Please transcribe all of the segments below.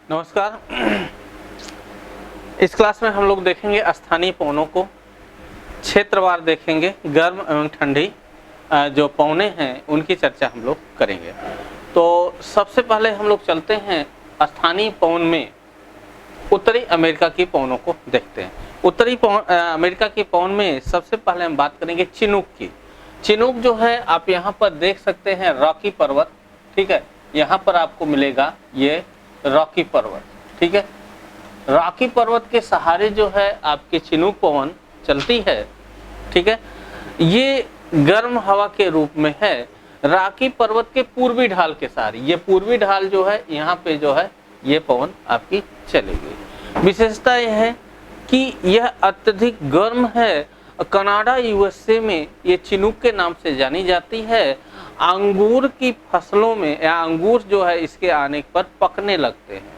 नमस्कार। इस क्लास में हम लोग देखेंगे स्थानीय पवनों को, क्षेत्रवार देखेंगे, गर्म एवं ठंडी जो पवनें हैं उनकी चर्चा हम लोग करेंगे। तो सबसे पहले हम लोग चलते हैं स्थानीय पवन में उत्तरी अमेरिका की पवनों को देखते हैं। उत्तरी अमेरिका की पवन में सबसे पहले हम बात करेंगे चिनूक की। चिनूक जो है आप यहाँ पर देख सकते हैं रॉकी पर्वत, ठीक है, यहाँ पर आपको मिलेगा ये रॉकी पर्वत, ठीक है। रॉकी पर्वत के सहारे जो है आपकी चिनूक पवन चलती है, ठीक है। ये गर्म हवा के रूप में है रॉकी पर्वत के पूर्वी ढाल के सहारे। ये पूर्वी ढाल जो है यहाँ पे जो है ये पवन आपकी चलेगी। विशेषता यह है कि यह अत्यधिक गर्म है। कनाडा यूएसए में ये चिनूक के नाम से जानी जाती है। अंगूर की फसलों में या अंगूर जो है इसके आने पर पकने लगते हैं,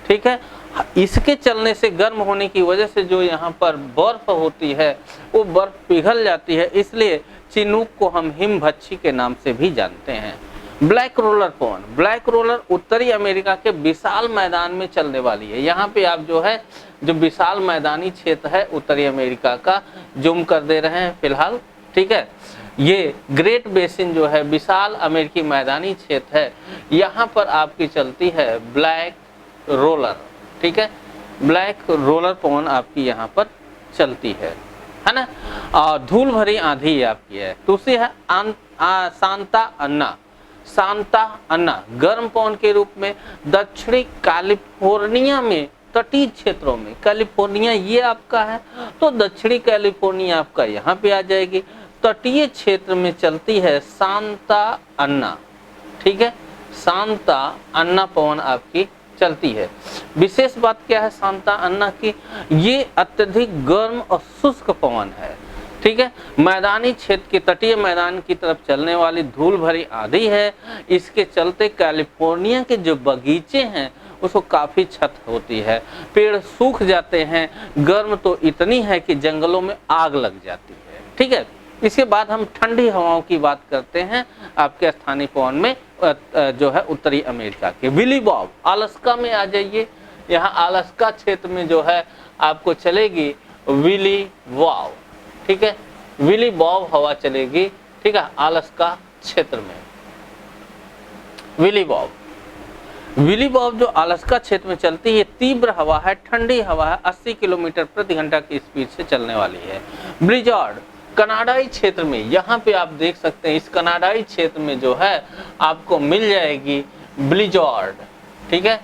ठीक है। इसके चलने से गर्म होने की वजह से जो यहाँ पर बर्फ होती है वो बर्फ पिघल जाती है, इसलिए चिनूक को हम हिमभच्छी के नाम से भी जानते हैं। ब्लैक रोलर पवन, ब्लैक रोलर उत्तरी अमेरिका के विशाल मैदान में चलने वाली है। यहाँ पे आप जो है जो विशाल मैदानी क्षेत्र है उत्तरी अमेरिका का जूम कर दे रहे हैं फिलहाल, ठीक है। ये ग्रेट बेसिन जो है विशाल अमेरिकी मैदानी क्षेत्र है, यहाँ पर आपकी चलती है ब्लैक रोलर, ठीक है। ब्लैक रोलर पवन आपकी यहाँ पर चलती है ना। और धूल भरी आंधी आपकी है। दूसरी है सांता अन्ना। सांता अन्ना गर्म पवन के रूप में दक्षिणी कैलिफोर्निया में तटीय क्षेत्रों में, कैलिफोर्निया ये आपका है तो दक्षिणी कैलिफोर्निया आपका यहाँ पे आ जाएगी। तटीय क्षेत्र में चलती है सांता अन्ना, ठीक है। सांता अन्ना पवन आपकी चलती है। विशेष बात क्या है सांता अन्ना की, ये अत्यधिक गर्म और शुष्क पवन है, ठीक है। मैदानी क्षेत्र के तटीय मैदान की तरफ चलने वाली धूल भरी आंधी है। इसके चलते कैलिफोर्निया के जो बगीचे हैं उसको काफी क्षत होती है, पेड़ सूख जाते हैं। गर्म तो इतनी है कि जंगलों में आग लग जाती है, ठीक है। इसके बाद हम ठंडी हवाओं की बात करते हैं आपके स्थानीय पवन में जो है उत्तरी अमेरिका के। विली बॉब अलास्का में आ जाइए। यहाँ अलास्का क्षेत्र में जो है आपको चलेगी विली बॉब, ठीक है। विली बॉब हवा चलेगी, ठीक है, अलास्का क्षेत्र में। विली बॉब जो अलास्का क्षेत्र में चलती है तीव्र हवा है, ठंडी हवा है, 80 किलोमीटर प्रति घंटा की स्पीड से चलने वाली है। ब्लिज़ार्ड कनाडाई क्षेत्र में, यहाँ पे आप देख सकते हैं इस कनाडाई क्षेत्र में जो है आपको मिल जाएगी ब्लिज़ार्ड, ठीक है।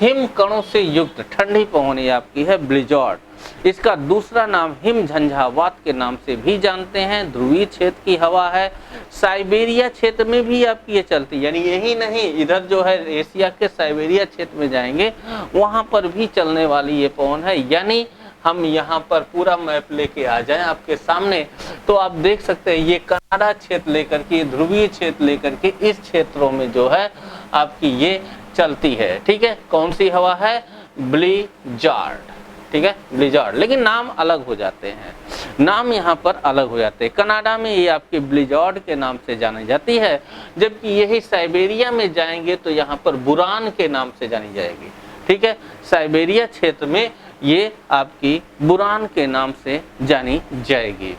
हिम कणों से युक्त ठंडी पवन आपकी है ब्लिज़ार्ड। इसका दूसरा नाम हिम झंझावात के नाम से भी जानते हैं। ध्रुवीय क्षेत्र की हवा है। साइबेरिया क्षेत्र में भी आपकी ये चलती, यानी यही नहीं इधर जो है एशिया के साइबेरिया क्षेत्र में जाएंगे वहां पर भी चलने वाली ये पवन है। यानी हम यहाँ पर पूरा मैप लेके आ जाएं आपके सामने तो आप देख सकते हैं ये कनाडा क्षेत्र लेकर के, ध्रुवीय क्षेत्र लेकर के इस क्षेत्रों में जो है आपकी ये चलती है, ठीक है। कौन सी हवा है? ब्लिज़ार्ड, ठीक है, ब्लिज़ार्ड। लेकिन नाम अलग हो जाते हैं, नाम यहाँ पर अलग हो जाते हैं। कनाडा में ये आपकी ब्लिज़ार्ड के नाम से जानी जाती है, जबकि यही साइबेरिया में जाएंगे तो यहाँ पर बुरान के नाम से जानी जाएगी, ठीक है। साइबेरिया क्षेत्र में ये आपकी बुरान के नाम से जानी जाएगी,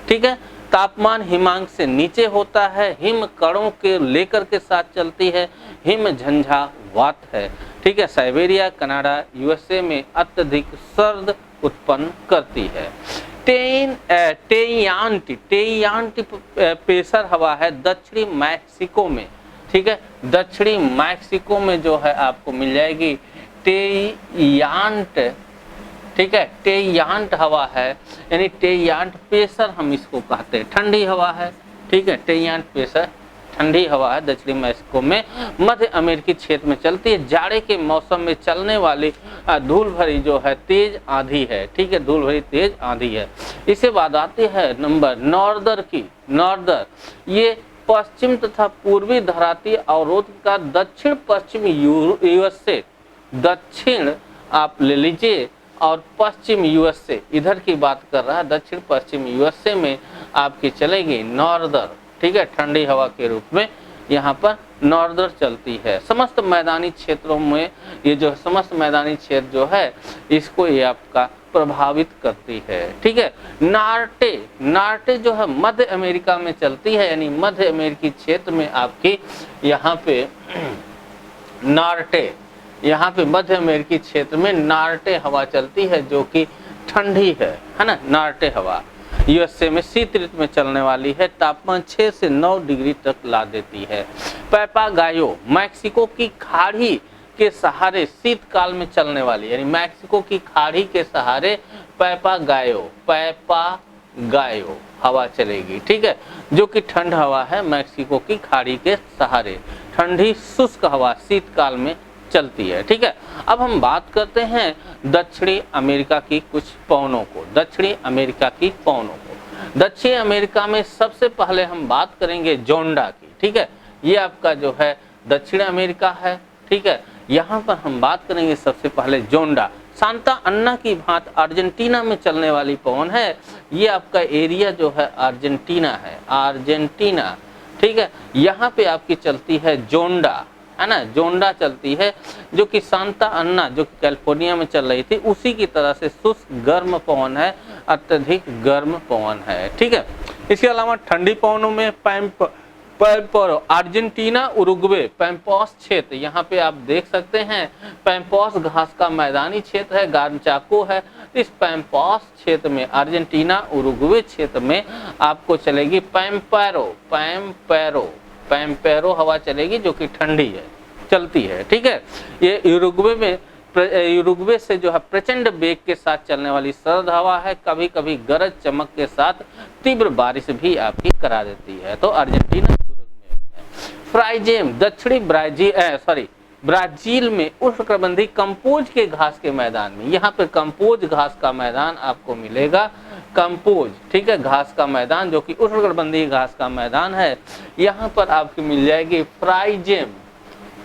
ठीक है। तापमान हिमांक से नीचे होता है। हिम कणों के लेकर के साथ चलती है। हिम झंझावात है, ठीक है। साइबेरिया कनाडा यूएसए में अत्यधिक सर्द उत्पन्न करती है। टेयांटी पेसर हवा है दक्षिणी मैक्सिको में, ठीक है। दक्षिणी मैक्सिको में जो है आपको मिल जाएगी टेयांट, ठीक है। टेयांट हवा है, यानी टेयांट पेसर हम इसको कहते हैं, ठंडी हवा है, ठीक है। टेयांट पेसर ठंडी हवा है दक्षिणी मैक्सिको में, मध्य अमेरिकी क्षेत्र में चलती है। जाड़े के मौसम में चलने वाली धूल भरी जो है तेज आंधी है, ठीक है, धूल भरी तेज आंधी है। इसके बाद आती है नंबर नॉर्दर की। नॉर्दर ये पश्चिम तथा पूर्वी धराती अवरोध का दक्षिण पश्चिम यूएस से, दक्षिण आप ले लीजिए और पश्चिम यूएसए इधर की बात कर रहा है, दक्षिण पश्चिम यूएसए में आपकी चलेगी नॉर्दर, ठीक है, ठंडी हवा के रूप में यहाँ पर नॉर्दर चलती है। समस्त मैदानी क्षेत्रों में ये जो समस्त मैदानी क्षेत्र जो है इसको ये आपका प्रभावित करती है। ठीक है। नार्टे जो है मध्य अमेरिका में चलती है, यानी मध्य अमेरिकी क्षेत्र में आपकी यहाँ पे नार्टे, यहाँ पे मध्य अमेरिकी क्षेत्र में नार्टे हवा चलती है जो कि ठंडी है ना। नार्टे हवा यूएसए में शीत ऋतु में चलने वाली है, तापमान 6 से 9 डिग्री तक ला देती है। पैपागायो मैक्सिको की खाड़ी के सहारे शीतकाल में चलने वाली, यानी मैक्सिको की खाड़ी के सहारे पैपागायो हवा चलेगी। ठीक है, जो कि ठंड हवा है, मैक्सिको की खाड़ी के सहारे ठंडी शुष्क हवा शीतकाल में चलती है। ठीक है। अब हम बात करते हैं दक्षिणी अमेरिका की कुछ पवनों को। दक्षिणी अमेरिका की पवनों को, दक्षिण अमेरिका में सबसे पहले हम बात करेंगे जोंडा की। ठीक है, ये आपका जो है दक्षिण अमेरिका है। ठीक है, यहाँ पर हम बात करेंगे सबसे पहले जोंडा। सांता अन्ना की भांति अर्जेंटीना में चलने वाली पवन है। ये आपका एरिया जो है अर्जेंटीना है, अर्जेंटीना। ठीक है, यहाँ पे आपकी चलती है जोंडा, है ना, जोंडा चलती है, जो कि सांता अन्ना जो कि कैलिफोर्निया में चल रही थी उसी की तरह से शुष्क गर्म पवन है, अत्यधिक गर्म पवन है। ठीक है। इसके अलावा ठंडी पवनों में पैम्पोरो, अर्जेंटीना उरुग्वे पैम्पोस क्षेत्र, यहाँ पे आप देख सकते हैं पैम्पोस घास का मैदानी क्षेत्र है, गार्नचाको है। इस पैम्पोस क्षेत्र में अर्जेंटीना उरुग्वे क्षेत्र में आपको चलेगी पैम्पेरो हवा चलेगी जो कि ठंडी है, चलती है। ठीक है, ये यूरुग्वे से जो है प्रचंड वेग के साथ चलने वाली सर्द हवा है, कभी कभी गरज चमक के साथ तीव्र बारिश भी आपकी करा देती है। तो अर्जेंटीना फ्राइजेम दक्षिणी ब्राजील में उष्णकटिबंधीय कंपोज के घास के मैदान में, यहाँ पे कंपोज घास का मैदान आपको मिलेगा, कंपोज। ठीक है, घास का मैदान जो कि उष्णकटिबंधीय घास का मैदान है, यहाँ पर आपको मिल जाएगी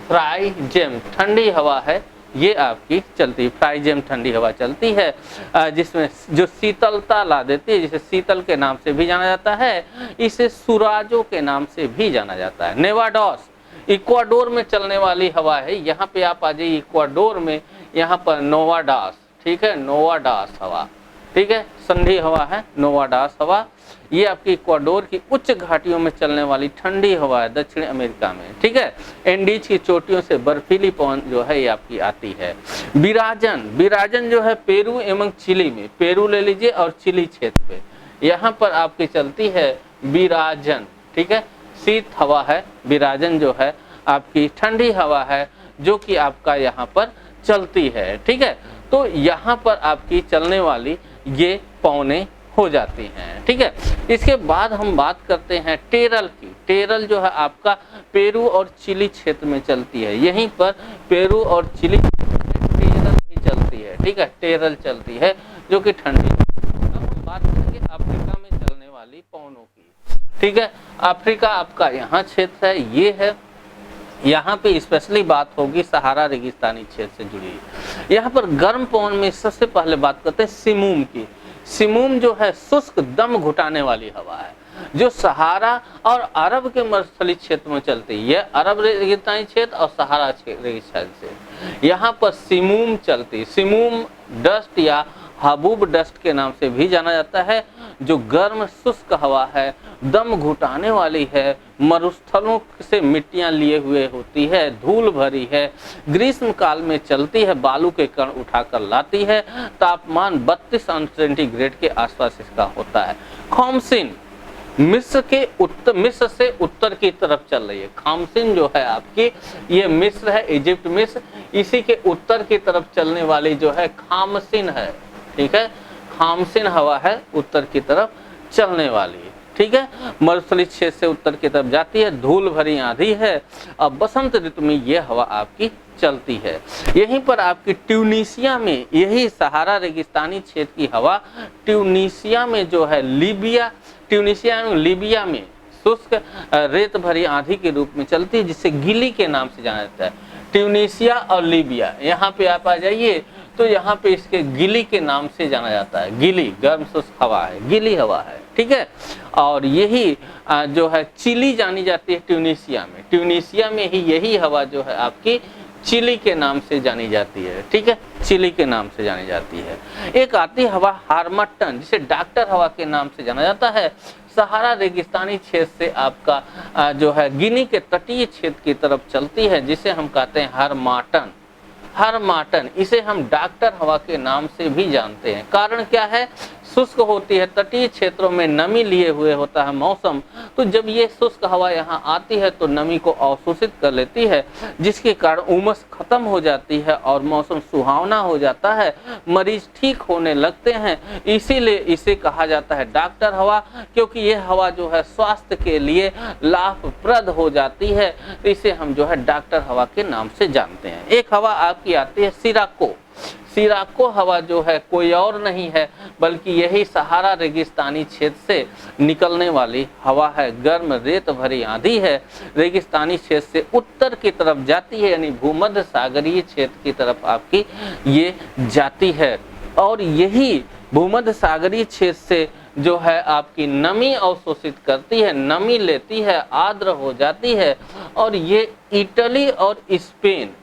फ्राइजेम ठंडी हवा है, ये आपकी चलती, फ्राइजेम ठंडी हवा चलती है, जिसमें जो शीतलता ला देती है, जिसे शीतल के नाम से भी जाना जाता है, इसे सुराजो के नाम से भी जाना जाता है। नेवाडोस इक्वाडोर में चलने वाली हवा है, यहाँ पे आप आ जाइए इक्वाडोर में, यहाँ पर नोवाडास। ठीक है, नोवाडास हवा, ठीक है, संधी हवा है नोवाडास हवा, ये आपकी इक्वाडोर की उच्च घाटियों में चलने वाली ठंडी हवा है दक्षिण अमेरिका में। ठीक है, एंडीज की चोटियों से बर्फीली पवन जो है ये आपकी आती है। बिराजन जो है पेरू एवं चिली में, पेरू ले लीजिए और चिली क्षेत्र पे, यहाँ पर आपकी चलती है बिराजन। ठीक है, शीत हवा है, बिराजन जो है आपकी ठंडी हवा है जो कि आपका यहाँ पर चलती है। ठीक है, तो यहाँ पर आपकी चलने वाली ये पवनें हो जाती हैं। ठीक है, इसके बाद हम बात करते हैं टेरल की। टेरल जो है आपका पेरू और चिली क्षेत्र में चलती है, यहीं पर पेरू और चिली टेरल भी चलती है। ठीक है, टेरल चलती है जो कि ठंडी। अब हम बात करेंगे अफ्रीका में चलने वाली पवनों की। ठीक है, अफ्रीका आपका यहाँ क्षेत्र है, ये है, यहाँ पे स्पेशली बात होगी सहारा रेगिस्तानी क्षेत्र से जुड़ी। यहाँ पर गर्म पवन में सबसे पहले बात करते हैं सिमूम की। सिमूम जो है शुष्क दम घुटाने वाली हवा है, जो सहारा और अरब के मरुस्थलीय क्षेत्र में चलती है। यह अरब रेगिस्तानी क्षेत्र और सहारा रेगिस्तानी क्षेत्र, यहाँ पर सिमूम चलती। सिमूम डस्ट या हबूब डस्ट के नाम से भी जाना जाता है, जो गर्म शुष्क हवा है, दम घुटाने वाली है, मरुस्थलों से मिट्टियां लिए हुए होती है, धूल भरी है, ग्रीष्म काल में चलती है, बालू के कण उठाकर लाती है, तापमान 32 अंश सेंटीग्रेड के आसपास इसका होता है। खॉमसिन मिस्र से उत्तर की तरफ चल रही है। खामसिन जो है आपकी, ये मिस्र है, इजिप्ट मिस्र, इसी के उत्तर की तरफ चलने वाली जो है खामसिन है। ठीक है, खामसिन हवा है उत्तर की तरफ चलने वाली। ठीक है, मरुस्थलीय क्षेत्र से उत्तर की तरफ जाती है, धूल भरी आंधी है, और बसंत ऋतु में यह हवा आपकी चलती है। यहीं पर आपकी ट्यूनीशिया में, यही सहारा रेगिस्तानी क्षेत्र की हवा ट्यूनीशिया में जो है ट्यूनीशिया एवं लीबिया में शुष्क रेत भरी आंधी के रूप में चलती है, जिसे गिली के नाम से जाना जाता है। ट्यूनीशिया और लीबिया, यहाँ पे आप आ जाइए तो यहाँ पे इसके गिली के नाम से जाना जाता है। गिली गर्म शुष्क हवा है, गिली हवा है। ठीक है, और यही जो है चिली जानी जाती है ट्यूनीशिया में। ट्यूनीशिया में ही यही हवा जो है आपकी चिली के नाम से जानी जाती है, ठीक है, चिली के नाम से जानी जाती है। एक आती हवा हार्मटन, जिसे डॉक्टर हवा के नाम से जाना जाता है। सहारा रेगिस्तानी क्षेत्र से आपका जो है गिनी के तटीय क्षेत्र की तरफ चलती है, जिसे हम कहते हैं हार्माटन। हार्माटन, इसे हम डॉक्टर हवा के नाम से भी जानते हैं। कारण क्या है? शुष्क होती है, तटीय क्षेत्रों में नमी लिए हुए होता है मौसम, तो जब ये शुष्क हवा यहाँ आती है तो नमी को अवशोषित कर लेती है, जिसके कारण उमस खत्म हो जाती है और मौसम सुहावना हो जाता है, मरीज ठीक होने लगते हैं। इसीलिए इसे कहा जाता है डॉक्टर हवा, क्योंकि ये हवा जो है स्वास्थ्य के लिए लाभप्रद हो जाती है, तो इसे हम जो है डॉक्टर हवा के नाम से जानते हैं। एक हवा आपकी आती है सिराको। सिराको हवा जो है कोई और नहीं है बल्कि यही सहारा रेगिस्तानी क्षेत्र से निकलने वाली हवा है। गर्म रेत भरी आंधी है, रेगिस्तानी क्षेत्र से उत्तर की तरफ जाती है, यानी भूमध्य सागरीय क्षेत्र की तरफ आपकी ये जाती है। और यही भूमध्य सागरीय क्षेत्र से जो है आपकी नमी अवशोषित करती है, नमी लेती है, आर्द्र हो जाती है, और ये इटली और स्पेन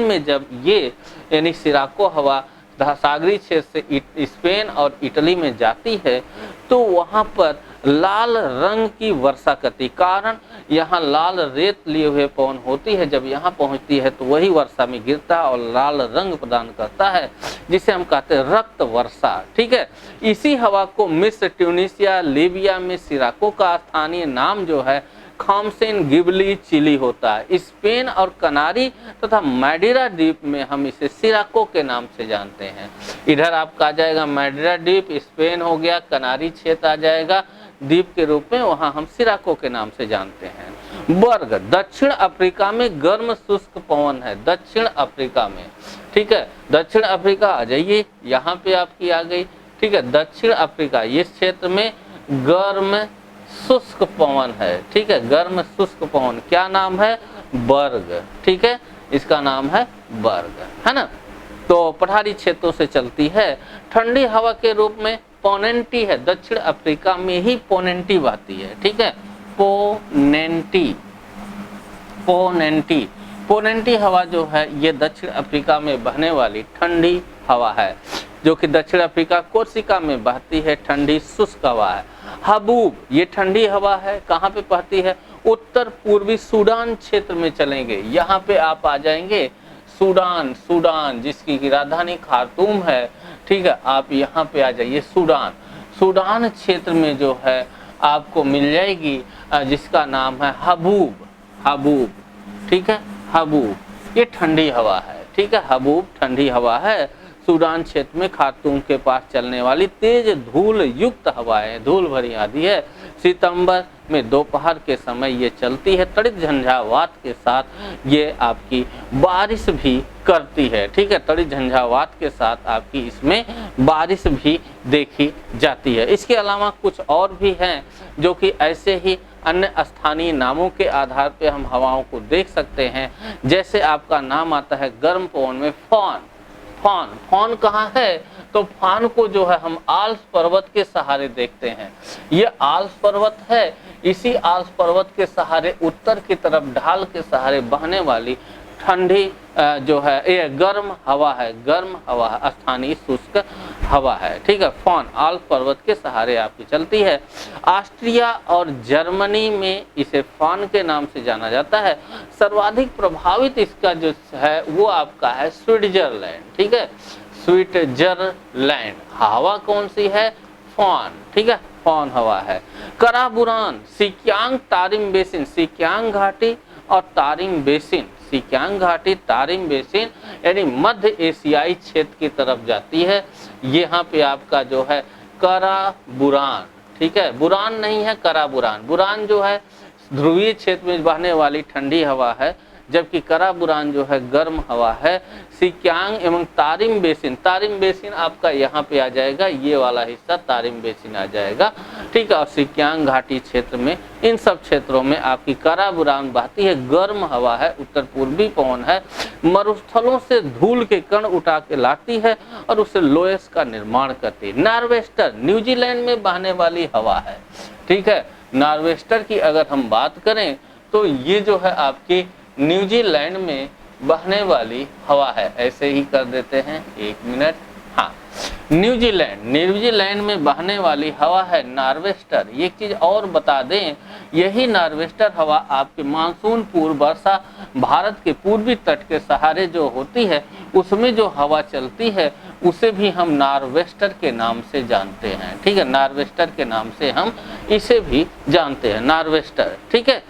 में जब ये यानी सिराको हवा सागरीय क्षेत्र से स्पेन और इटली में जाती है तो वहाँ पर लाल रंग की वर्षा करती। कारण यहाँ लाल रेत लिए हुए पवन होती है, जब यहाँ पहुँचती है तो वही वर्षा में गिरता है और लाल रंग प्रदान करता है, जिसे हम कहते हैं रक्त वर्षा, ठीक है। इसी हवा को मिस्र, ट्यूनीशिया, लीबिया में सिराको का स्थानीय नाम जो है खामसेन गिबली चिली होता है। स्पेन और कनारी तथा मैडेरा द्वीप में हम इसे सिराको के नाम से जानते हैं। इधर आपका आ जाएगा मैडेरा द्वीप, स्पेन हो गया, कनारी क्षेत्र आ जाएगा द्वीप के रूप में, वहां हम सिराको के नाम से जानते हैं। बर्ग दक्षिण अफ्रीका में गर्म शुष्क पवन है, दक्षिण अफ्रीका में, ठीक है। दक्षिण अफ्रीका आ जाइए, यहाँ पे आपकी आ गई, ठीक है। दक्षिण अफ्रीका इस क्षेत्र में गर्म शुष्क पवन है, ठीक है, गर्म शुष्क पवन, क्या नाम है? बर्ग, ठीक है, इसका नाम है बर्ग, है ना। तो पठारी क्षेत्रों से चलती है। ठंडी हवा के रूप में पोनेंटी है, दक्षिण अफ्रीका में ही पोनेंटी बहती है, ठीक है, पोनेंटी हवा जो है ये दक्षिण अफ्रीका में बहने वाली ठंडी हवा है, जो कि दक्षिण अफ्रीका कोर्सिका में बहती है, ठंडी शुष्क हवा है। हबूब ये ठंडी हवा है, कहाँ पे बहती है? उत्तर पूर्वी सूडान क्षेत्र में चलेंगे, यहाँ पे आप आ जाएंगे सूडान जिसकी राजधानी खार्तूम है, ठीक है। आप यहाँ पे आ जाइए सूडान क्षेत्र में जो है आपको मिल जाएगी जिसका नाम है हबूब, ठीक है, हबूब ये ठंडी हवा है, ठीक है, हबूब ठंडी हवा है। सूडान क्षेत्र में खार्तूम के पास चलने वाली तेज धूल युक्त हवाएं, धूल भरी आंधी है। सितंबर में दोपहर के समय ये चलती है, तड़ित झंझावात के साथ ये आपकी बारिश भी करती है, ठीक है, तड़ित झंझावात के साथ आपकी इसमें बारिश भी देखी जाती है। इसके अलावा कुछ और भी हैं जो कि ऐसे ही अन्य स्थानीय नामों के आधार पे हम हवाओं को देख सकते हैं। जैसे आपका नाम आता है गर्म पवन में फॉन कहाँ है? तो फॉन को जो है हम आल्प्स पर्वत के सहारे देखते हैं। ये आल्प्स पर्वत है, इसी आल्प्स पर्वत के सहारे उत्तर की तरफ ढाल के सहारे बहने वाली ठंडी जो है ये गर्म हवा है, स्थानीय शुष्क हवा है, ठीक है। फॉन आल्प्स पर्वत के सहारे आपकी चलती है। ऑस्ट्रिया और जर्मनी में इसे फॉन के नाम से जाना जाता है। सर्वाधिक प्रभावित इसका जो है वो आपका है स्विट्जरलैंड, ठीक है, स्विट्जरलैंड। हवा कौन सी है? फॉन, ठीक है, फॉन हवा है। कराबुरान सिक्यांग तारिम बेसिन, सिक्यांग घाटी और तारिम बेसिन, सिक्यांग घाटी तारिम बेसिन यानी मध्य एशियाई क्षेत्र की तरफ जाती है। यहाँ पे आपका जो है कराबुरान, ठीक है, बुरान नहीं है, कराबुरान। बुरान जो है ध्रुवीय क्षेत्र में बहने वाली ठंडी हवा है, जबकि कराबुरान जो है गर्म हवा है। सिक्यांग एवं तारिम बेसिन आपका यहाँ पे आ जाएगा, ये वाला हिस्सा तारिम बेसिन आ जाएगा, ठीक है। और सिक्यांग घाटी क्षेत्र में, इन सब क्षेत्रों में आपकी कराबुरान बहती है, गर्म हवा है, उत्तर पूर्वी पवन है, मरुस्थलों से धूल के कण उठा के लाती है और उससे लोयस का निर्माण करती है। नॉर्वेस्टर न्यूजीलैंड में बहने वाली हवा है, ठीक है। नॉर्वेस्टर की अगर हम बात करें तो ये जो है आपकी न्यूजीलैंड में बहने वाली हवा है। ऐसे ही कर देते हैं, 1 मिनट। हाँ, न्यूजीलैंड में बहने वाली हवा है नॉर्वेस्टर। एक चीज और बता दें, यही नॉर्वेस्टर हवा आपके मानसून पूर्व वर्षा भारत के पूर्वी तट के सहारे जो होती है, उसमें जो हवा चलती है उसे भी हम नॉर्वेस्टर के नाम से जानते हैं, ठीक है। नॉर्वेस्टर के नाम से हम इसे भी जानते हैं, नॉर्वेस्टर, ठीक है।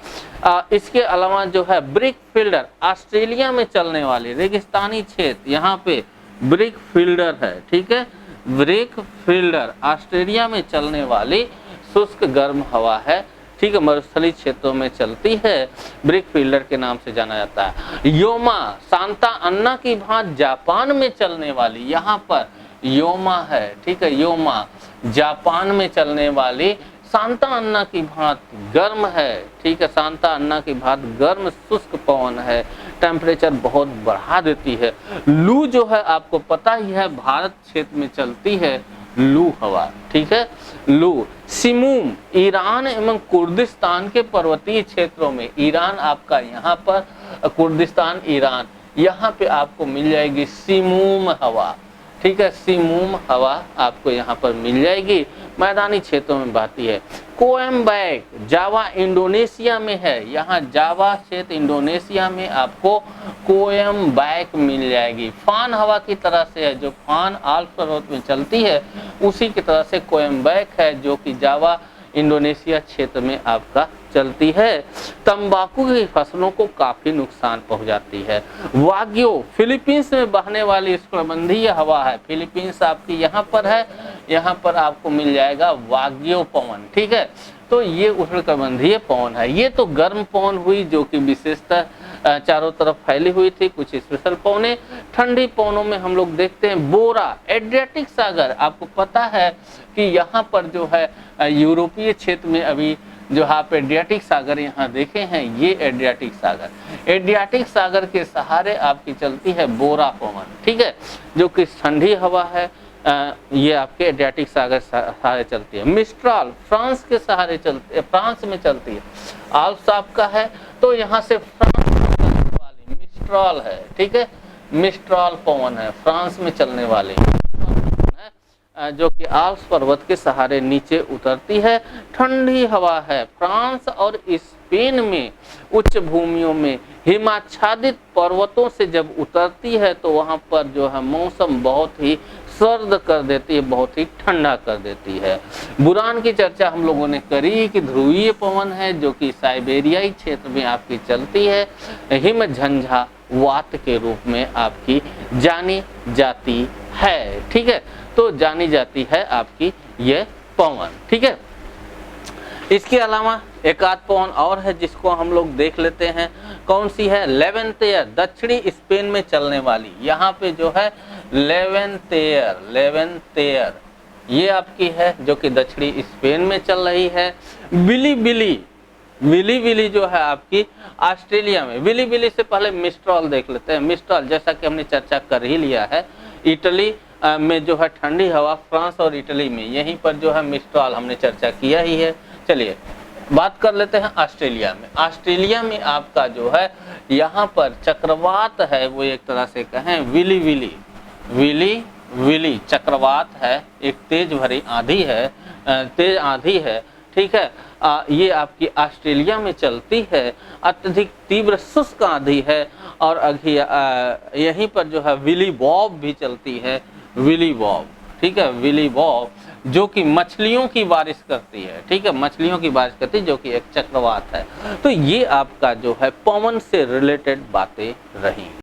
इसके अलावा जो है ब्रिक फील्डर, ऑस्ट्रेलिया में चलने वाली रेगिस्तानी क्षेत्र, यहाँ पे ब्रिक फील्डर है, ठीक है। ब्रिक फील्डर ऑस्ट्रेलिया में चलने वाली शुष्क गर्म हवा है, ठीक है, मरुस्थलीय क्षेत्रों में चलती है, ब्रिक फील्डर के नाम से जाना जाता है। योमा सांता अन्ना की भांति जापान में चलने वाली, यहाँ पर योमा है, ठीक है, योमा जापान में चलने वाली सांता अन्ना की भांति गर्म है, ठीक है, सांता अन्ना की भांति गर्म शुष्क पवन है, टेम्परेचर बहुत बढ़ा देती है। लू जो है आपको पता ही है, भारत क्षेत्र में चलती है लू हवा, ठीक है, लू। सिमूम ईरान एवं कुर्दिस्तान के पर्वतीय क्षेत्रों में, ईरान आपका यहाँ पर, कुर्दिस्तान ईरान, यहाँ पे आपको मिल जाएगी सिमूम हवा, ठीक है, सिमूम हवा आपको यहाँ पर मिल जाएगी, मैदानी क्षेत्रों में बहती है। कोएम्बैक जावा इंडोनेशिया में है, यहाँ जावा क्षेत्र इंडोनेशिया में आपको कोएम्बैक मिल जाएगी। फान हवा की तरह से है, जो फान आल्प्स पर्वत में चलती है उसी की तरह से कोएम्बैक है, जो कि जावा इंडोनेशिया क्षेत्र में आपका चलती है। तंबाकू की फसलों को काफी नुकसान पहुंचाती है। वाग्यो फिलीपींस में बहने वाली उष्णकटिबंधीय हवा है, फिलीपींस आपकी यहाँ पर है, यहाँ पर आपको मिल जाएगा वाग्यो पवन, ठीक है। तो ये उष्णकटिबंधीय पवन है। ये तो गर्म पवन हुई जो कि विशेषतः चारों तरफ फैली हुई थी, कुछ स्पेशल पवने। ठंडी पवनों में हम लोग देखते हैं बोरा, एड्रियाटिक सागर, आपको पता है कि यहाँ पर जो है यूरोपीय क्षेत्र में अभी जो आप एड्रियाटिक सागर यहाँ देखे हैं, ये एड्रियाटिक सागर, एड्रियाटिक सागर के सहारे आपकी चलती है बोरा पवन, ठीक है, जो कि ठंडी हवा है। ये आपके एड्रियाटिक सागर सहारे चलती है। मिस्ट्राल फ्रांस के सहारे चलती है, फ्रांस में चलती है, आल्प्स आपका है तो यहाँ से फ्रांस में चलने वाली मिस्ट्राल है, ठीक है, मिस्ट्राल पवन है, फ्रांस में चलने वाली, जो कि आल्प्स पर्वत के सहारे नीचे उतरती है, ठंडी हवा है। फ्रांस और स्पेन में उच्च भूमियों में हिमाच्छादित पर्वतों से जब उतरती है तो वहां पर जो है मौसम बहुत ही सर्द कर देती है, बहुत ही ठंडा कर देती है। बुरान की चर्चा हम लोगों ने करी कि ध्रुवीय पवन है, जो कि साइबेरियाई क्षेत्र में आपकी चलती है, हिम झंझा वात के रूप में आपकी जानी जाती है, ठीक है, तो जानी जाती है आपकी ये पवन, ठीक है। इसके अलावा एक आध पवन और है जिसको हम लोग देख लेते हैं, कौन सी है, लेवेंटेयर, दक्षिणी स्पेन में चलने वाली, यहाँ पे जो है लेवेंटेयर, लेवेंटेयर ये आपकी है जो कि दक्षिणी स्पेन में चल रही है। विली विली, विली विली जो है आपकी ऑस्ट्रेलिया में। विली विली से पहले मिस्ट्रॉल देख लेते हैं। मिस्ट्रॉल जैसा कि हमने चर्चा कर ही लिया है, इटली में जो है ठंडी हवा, फ्रांस और इटली में, यहीं पर जो है मिस्ट्रॉल हमने चर्चा किया ही है। चलिए बात कर लेते हैं ऑस्ट्रेलिया में। ऑस्ट्रेलिया में आपका जो है यहाँ पर चक्रवात है, वो एक तरह से कहें विली विली, विली विली चक्रवात है, एक तेज भरी आंधी है, तेज आंधी है, ठीक है। ये आपकी ऑस्ट्रेलिया में चलती है, अत्यधिक तीव्र शुष्क आंधी है। और यहीं पर जो है विली बॉब भी चलती है, विली बॉब, ठीक है, विली बॉब जो कि मछलियों की बारिश करती है, ठीक है, मछलियों की बारिश करती है, जो कि एक चक्रवात है। तो ये आपका जो है पवन से रिलेटेड बातें रही।